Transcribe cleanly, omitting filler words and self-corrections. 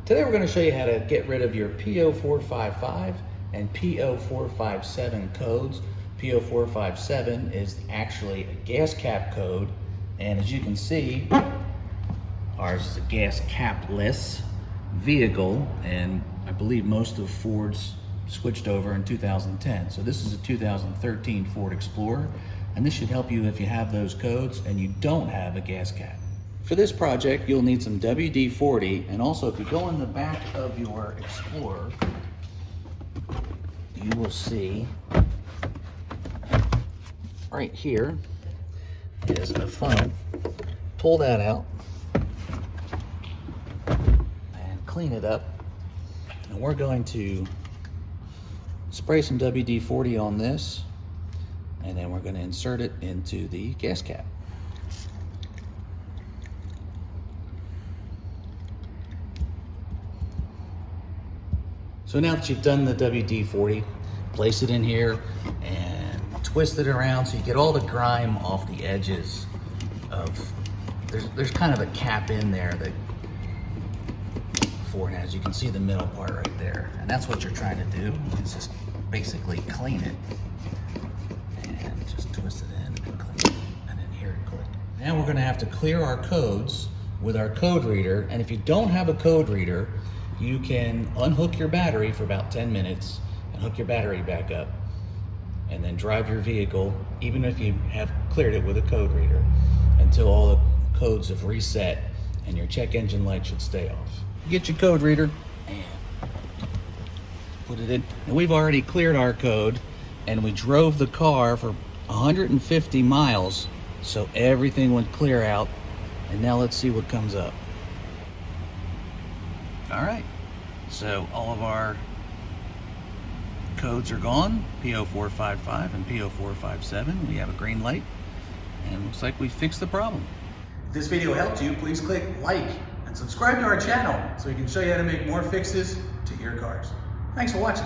Today we're going to show you how to get rid of your P0455 and P0457 codes. P0457 is actually a gas cap code, and as you can see, ours is a gas capless vehicle, and I believe most of Ford's switched over in 2010. So this is a 2013 Ford Explorer, and this should help you if you have those codes and you don't have a gas cap. For this project, you'll need some WD-40, and also if you go in the back of your Explorer, you will see right here is a funnel. Pull that out and clean it up, and we're going to spray some WD-40 on this, and then we're going to insert it into the gas cap. So now that you've done the WD-40, place it in here and twist it around so you get all the grime off the edges of, there's kind of a cap in there that Ford has. You can see the middle part right there. And that's what you're trying to do, is just basically clean it. And just twist it in and clean it. And then here it click. Now we're gonna have to clear our codes with our code reader. And if you don't have a code reader, you can unhook your battery for about 10 minutes and hook your battery back up, and then drive your vehicle, even if you have cleared it with a code reader, until all the codes have reset and your check engine light should stay off. Get your code reader and put it in. And we've already cleared our code, and we drove the car for 150 miles, so everything went clear out. And now let's see what comes up. All right, so all of our codes are gone, P0455 and P0457. We have a green light, and it looks like we fixed the problem. If this video helped you, please click like and subscribe to our channel so we can show you how to make more fixes to your cars. Thanks for watching.